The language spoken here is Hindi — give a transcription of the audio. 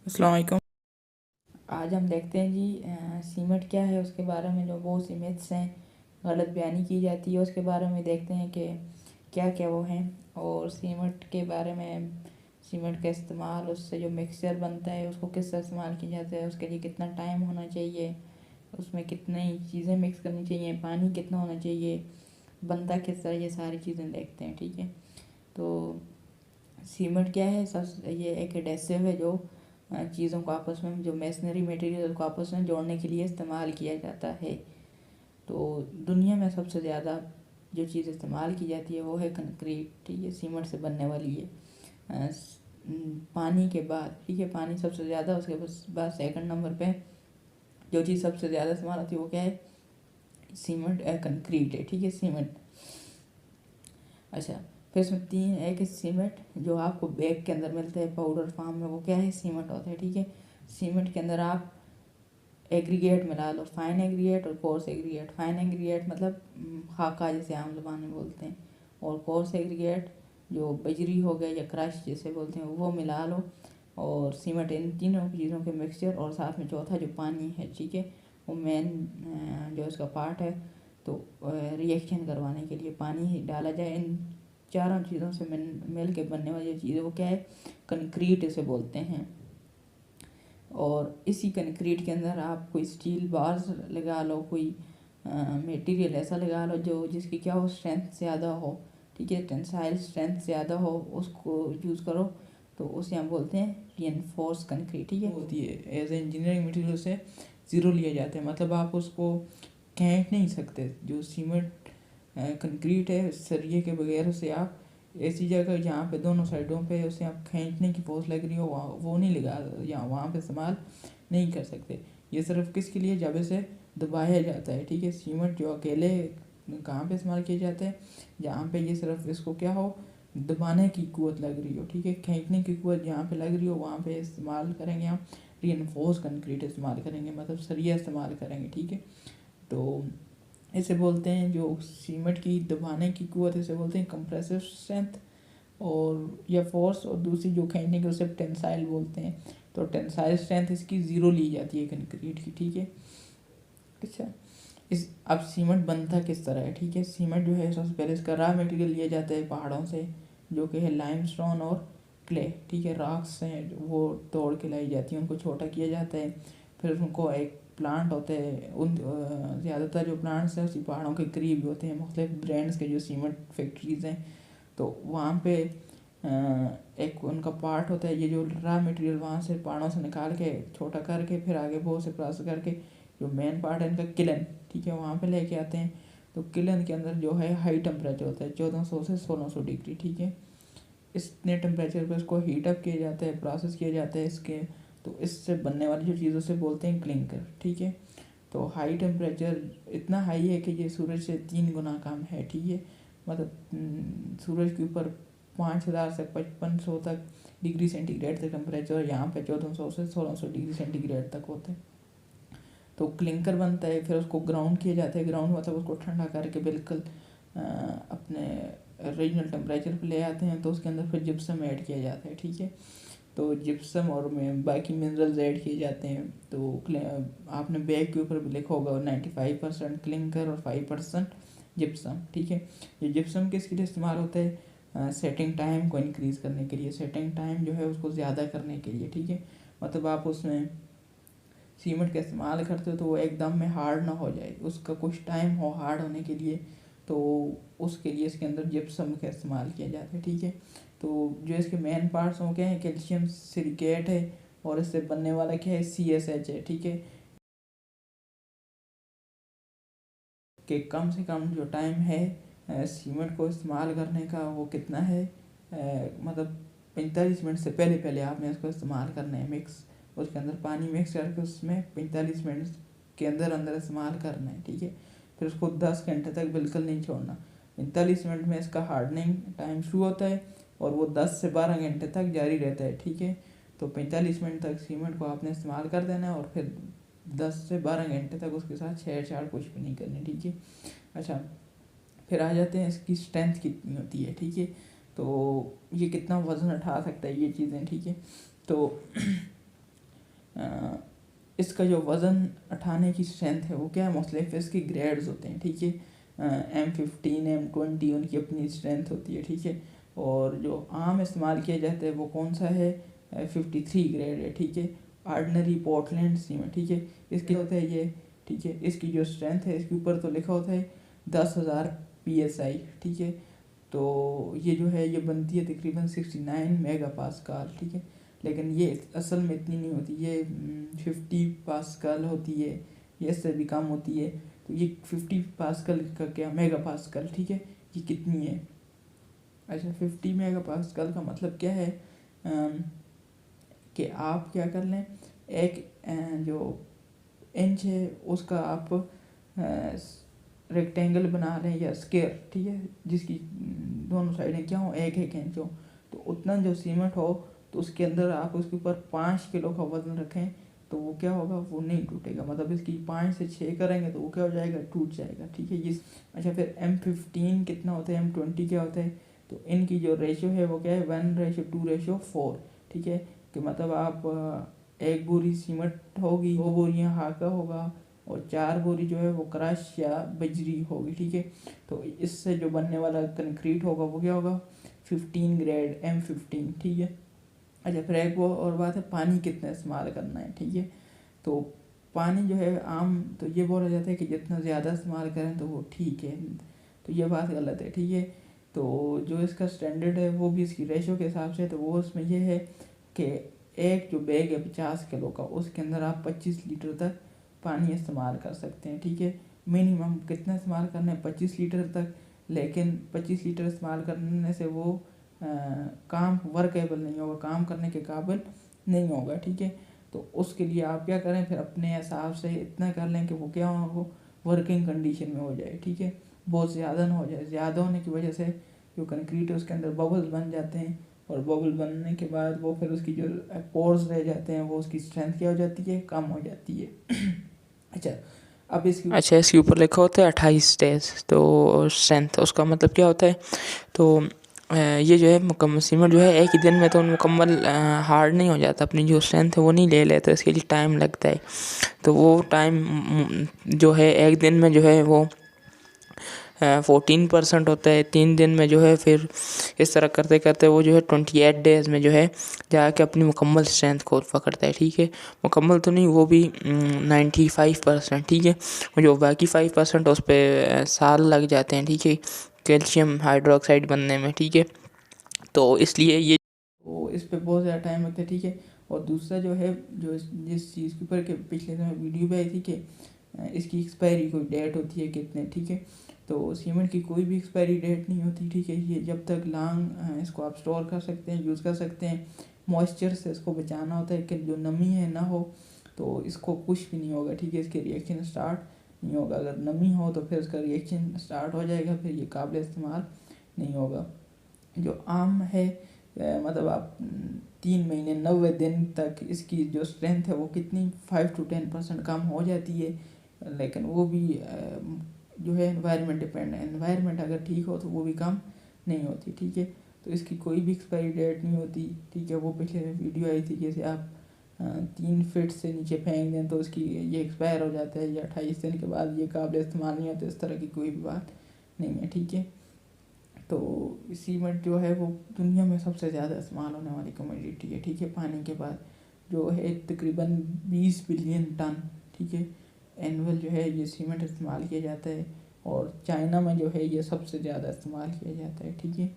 अस्सलाम वालेकुम। आज हम देखते हैं जी सीमेंट क्या है, उसके बारे में जो बहुत सी मिथ्स हैं, गलत बयानी की जाती है, उसके बारे में देखते हैं कि क्या क्या वो हैं। और सीमेंट के बारे में, सीमेंट का इस्तेमाल, उससे जो मिक्सचर बनता है उसको किस तरह इस्तेमाल किया जाता है, उसके लिए कितना टाइम होना चाहिए, उसमें कितनी चीज़ें मिक्स करनी चाहिए, पानी कितना होना चाहिए, बनता किस तरह, ये सारी चीज़ें देखते हैं। ठीक है, तो सीमेंट क्या है? सब ये एक एडेसिव है जो चीज़ों को आपस में, जो मेसनरी मटेरियल को आपस में जोड़ने के लिए इस्तेमाल किया जाता है। तो दुनिया में सबसे ज़्यादा जो चीज़ इस्तेमाल की जाती है वो है कंक्रीट। ठीक है, सीमेंट से बनने वाली है। पानी के बाद, ठीक है, पानी सबसे ज़्यादा, उसके बाद सेकंड नंबर पे जो चीज़ सबसे ज़्यादा इस्तेमाल होती है वो क्या है? सीमेंट, कंक्रीट है। ठीक है, सीमेंट। अच्छा, फिर इसमें तीन, एक सीमेंट जो आपको बैग के अंदर मिलता है पाउडर फॉर्म में, वो क्या है? सीमेंट होता है। ठीक है, सीमेंट के अंदर आप एग्रीगेट मिला लो, फाइन एग्रीगेट और कोर्स एग्रीगेट। फाइन एग्रीगेट मतलब खाका जिसे आम ज़बान में बोलते हैं, और कोर्स एग्रीगेट जो बजरी हो गया या क्रश जिसे बोलते हैं वो मिला लो, और सीमेंट, इन तीनों चीज़ों के मिक्सचर, और साथ में चौथा जो पानी है, ठीक है, वो मेन जो इसका पार्ट है। तो रिएक्शन करवाने के लिए पानी ही डाला जाए। इन चारों चीज़ों से मिल के बनने वाली जो चीज़ है वो क्या है? कंक्रीट इसे बोलते हैं। और इसी कंक्रीट के अंदर आप कोई स्टील बार्स लगा लो, कोई मटेरियल ऐसा लगा लो जो जिसकी क्या हो, स्ट्रेंथ ज़्यादा हो। ठीक है, टेंसाइल स्ट्रेंथ ज़्यादा हो, उसको यूज़ करो, तो उसे हम बोलते हैं रीइंफोर्स कंक्रीट। ठीक है, होती है एज ए इंजीनियरिंग मटेरियल से ज़ीरो लिया जाता है, मतलब आप उसको खींच नहीं सकते। जो सीमेंट कंक्रीट है, सरिये के बगैर उसे आप ऐसी जगह जहाँ पे दोनों साइडों पे उसे आप खींचने की फोर्स लग रही हो, वहाँ वो नहीं लगा, या वहाँ पे इस्तेमाल नहीं कर सकते। ये सिर्फ किसके लिए? जब इसे दबाया जाता है। ठीक है, सीमेंट जो अकेले कहाँ पे इस्तेमाल किए जाते हैं? जहाँ पे ये सिर्फ इसको क्या हो, दबाने की कुवत लग रही हो। ठीक है, खींचने की कुवत जहाँ पे लग रही हो वहाँ पे इस्तेमाल करेंगे हम रीइंफोर्स कंक्रीट इस्तेमाल करेंगे, मतलब सरिया इस्तेमाल करेंगे। ठीक है, तो इसे बोलते हैं, जो सीमेंट की दबाने की कुवत, इसे बोलते हैं कंप्रेसिव स्ट्रेंथ और या फोर्स, और दूसरी जो खींचने की उसे टेंसाइल बोलते हैं। तो टेंसाइल स्ट्रेंथ इसकी ज़ीरो ली जाती है कंक्रीट की। ठीक है, अच्छा, इस अब सीमेंट बनता किस तरह है? ठीक है, सीमेंट जो है सबसे पहले इसका रॉ मटेरियल लिया जाता है पहाड़ों से, जो कि है लाइमस्टोन और क्ले। ठीक है, रॉक्स हैं वो तोड़ के लाई जाती हैं, उनको छोटा किया जाता है, फिर उनको एक प्लांट होते हैं, उन ज़्यादातर जो प्लांट्स हैं उसी पहाड़ों के करीब होते हैं, मुख्तलिफ ब्रांड्स के जो सीमेंट फैक्ट्रीज़ हैं, तो वहाँ पे एक उनका पार्ट होता है, ये जो रॉ मटेरियल वहाँ से पहाड़ों से निकाल के छोटा करके फिर आगे बहुत से प्रोसेस करके जो मेन पार्ट है इनका किलन, ठीक है, वहाँ पे लेके आते हैं। तो किलन के अंदर जो है हाई टेम्परेचर होता है, 1400 से 1600 डिग्री। ठीक है, इतने टेम्परेचर पर इसको हीट अप किया जाता है, प्रोसेस किया जाता है इसके, तो इससे बनने वाली जो चीज़ों से बोलते हैं क्लिंकर। ठीक है, तो हाई टेम्परेचर इतना हाई है कि ये सूरज से 3 गुना कम है। ठीक है, मतलब सूरज के ऊपर 5000 से 5500 तक डिग्री सेंटीग्रेड तक टेम्परेचर, यहाँ पे 1400 से 1600 डिग्री सेंटीग्रेड तक होते हैं। तो क्लिंकर बनता है, फिर उसको ग्राउंड किया जाता है। ग्राउंड मतलब उसको ठंडा करके बिल्कुल अपने रीजनल टेम्परेचर पे ले आते हैं, तो उसके अंदर फिर जिप्सम ऐड किया जाता है। ठीक है, तो जिप्सम और में बाकी मिनरल्स ऐड किए जाते हैं। तो आपने बैग के ऊपर भी लिखा होगा 95% क्लिंकर और 5% जिप्सम। ठीक है, ये जिप्सम किसके लिए इस्तेमाल होता है? सेटिंग टाइम को इंक्रीज़ करने के लिए, सेटिंग टाइम जो है उसको ज़्यादा करने के लिए। ठीक है, मतलब आप उसमें सीमेंट का इस्तेमाल करते हो तो वो एकदम में हार्ड ना हो जाए, उसका कुछ टाइम हो हार्ड होने के लिए, तो उसके लिए इसके अंदर जिप्सम का इस्तेमाल किया जाता है। ठीक है, तो जो इसके मेन पार्ट्स हो क्या हैं? कैल्शियम सिलिकेट है, और इससे बनने वाला क्या है? CSH है। ठीक है, कि कम से कम जो टाइम है सीमेंट को इस्तेमाल करने का वो कितना है? मतलब 45 मिनट से पहले पहले आपने इसको इस्तेमाल करना है, मिक्स, उसके अंदर पानी मिक्स करके उसमें 45 मिनट के अंदर अंदर इस्तेमाल करना है। ठीक है, फिर उसको 10 घंटे तक बिल्कुल नहीं छोड़ना। 45 मिनट में इसका हार्डनिंग टाइम शुरू होता है और वो 10 से 12 घंटे तक जारी रहता है। ठीक है, तो 45 मिनट तक सीमेंट को आपने इस्तेमाल कर देना है, और फिर 10 से 12 घंटे तक उसके साथ छेड़छाड़ कुछ भी नहीं करनी। ठीक है, अच्छा, फिर आ जाते हैं इसकी स्ट्रेंथ कितनी होती है। ठीक है, तो ये कितना वज़न उठा सकता है ये चीज़ें। ठीक है, तो इसका जो वज़न उठाने की स्ट्रेंथ है वो क्या है, मुख्तलिफ इसकी ग्रेड्स होते हैं, ठीक है। M15 M20 उनकी अपनी स्ट्रेंथ होती है, ठीक है। और जो आम इस्तेमाल किया जाता है वो कौन सा है, 53 ग्रेड है, ठीक है। आर्डिनरी पोर्टलैंड सीमेंट, ठीक है। इसके होता है ये, ठीक है। इसकी जो स्ट्रेंथ है इसके ऊपर तो लिखा होता है 10,000 PSI, ठीक है। तो ये जो है ये बनती है तकरीबन 69 मेगा पास्कल, ठीक है। लेकिन ये असल में इतनी नहीं होती, ये 50 पास्कल होती है, ये इससे भी कम होती है। तो ये 50 पास्कल का क्या, मेगा पास्कल, ठीक है, ये कितनी है। अच्छा, 50 मेगा पास्कल का मतलब क्या है कि आप क्या कर लें, एक जो इंच है उसका आप रेक्टेंगल बना लें या स्क्वायर, ठीक है, जिसकी दोनों साइडें क्या हो, एक एक इंच हो। तो उतना जो सीमेंट हो तो उसके अंदर आप उसके ऊपर 5 किलो का वज़न रखें तो वो क्या होगा, वो नहीं टूटेगा। मतलब इसकी 5 से 6 करेंगे तो वो क्या हो जाएगा, टूट जाएगा, ठीक है। ये अच्छा, फिर M15 कितना होता है, M20 क्या होता है। तो इनकी जो रेशो है वो क्या है, 1:2:4, ठीक है। कि मतलब आप एक बोरी सीमेंट होगी, 2 बोरियाँ हाका होगा और 4 बोरी जो है वो क्रश या बजरी होगी, ठीक है। तो इससे जो बनने वाला कंक्रीट होगा वो क्या होगा, 15 ग्रेड M15, ठीक है। अच्छा, फिर एक वो और बात है, पानी कितना इस्तेमाल करना है, ठीक है। तो पानी जो है आम तो ये बोला जाता है कि जितना ज़्यादा इस्तेमाल करें तो वो ठीक है, तो ये बात गलत है, ठीक है। तो जो इसका स्टैंडर्ड है वो भी इसकी रेशो के हिसाब से, तो वो उसमें ये है कि एक जो बैग है 50 किलो का, उसके अंदर आप 25 लीटर तक पानी इस्तेमाल कर सकते हैं, ठीक है। मिनिमम कितना इस्तेमाल करना है, 25 लीटर तक। लेकिन 25 लीटर इस्तेमाल करने से वो काम वर्केबल नहीं होगा, काम करने के काबिल नहीं होगा, ठीक है। तो उसके लिए आप क्या करें, फिर अपने हिसाब से इतना कर लें कि वो क्या हो, वर्किंग कंडीशन में हो जाए, ठीक है। बहुत ज़्यादा ना हो जाए, ज़्यादा होने की वजह से जो कंक्रीट है उसके अंदर बबल्स बन जाते हैं, और बबल बनने के बाद वो फिर उसकी जो पोर्स रह जाते हैं वो उसकी स्ट्रेंथ क्या हो जाती है, कम हो जाती है। अच्छा, अब इसके ऊपर लिखा होता है 28 डेज, तो स्ट्रेंथ उसका मतलब क्या होता है। तो ये जो है मुकम्मल सीमेंट जो है एक ही दिन में तो मुकम्मल हार्ड नहीं हो जाता, अपनी जो स्ट्रेंथ है वो नहीं ले लेता, इसके लिए टाइम लगता है। तो वो टाइम जो है एक दिन में जो है वो 14% होता है, 3 दिन में जो है, फिर इस तरह करते करते वो जो है 28 डेज़ में जो है जाके अपनी मुकम्मल स्ट्रेंथ को पकड़ता है, ठीक है। मुकम्मल तो नहीं, वो भी 95%, ठीक है। जो बाकी 5% उस पर साल लग जाते हैं, ठीक है, कैल्शियम हाइड्रोक्साइड बनने में, ठीक है। तो इसलिए ये वो इस पर बहुत ज़्यादा टाइम लगता है, ठीक है। और दूसरा जो है, जो जिस चीज़ के ऊपर के पिछले समय वीडियो पे आई थी कि इसकी एक्सपायरी कोई डेट होती है कितने, ठीक है। तो सीमेंट की कोई भी एक्सपायरी डेट नहीं होती, ठीक है। ये जब तक लॉन्ग इसको आप स्टोर कर सकते हैं, यूज़ कर सकते हैं। मॉइस्चर से इसको बचाना होता है कि जो नमी है ना हो, तो इसको कुछ भी नहीं होगा, ठीक है। इसके रिएक्शन स्टार्ट नहीं होगा। अगर नमी हो तो फिर इसका रिएक्शन स्टार्ट हो जाएगा, फिर ये काबिल इस्तेमाल नहीं होगा। जो आम है मतलब आप 3 महीने 90 दिन तक इसकी जो स्ट्रेंथ है वो कितनी 5 to 10% कम हो जाती है। लेकिन वो भी जो है एनवायरनमेंट डिपेंड है, एनवायरनमेंट अगर ठीक हो तो वो भी कम नहीं होती, ठीक है। तो इसकी कोई भी एक्सपायरी डेट नहीं होती, ठीक है। वो पिछले वीडियो आई थी, जैसे आप 3 फीट से नीचे फेंक दें तो उसकी ये एक्सपायर हो जाता है, या 28 दिन के बाद ये काबिल इस्तेमाल नहीं होता, इस तरह की कोई भी बात नहीं है, ठीक है। तो सीमेंट जो है वो दुनिया में सबसे ज़्यादा इस्तेमाल होने वाली कमोडिटी है, ठीक है, पानी के बाद, जो है तकरीबन 20 बिलियन टन, ठीक है, एनुअल जो है ये सीमेंट इस्तेमाल किया जाता है। और चाइना में जो है ये सबसे ज़्यादा इस्तेमाल किया जाता है, ठीक है।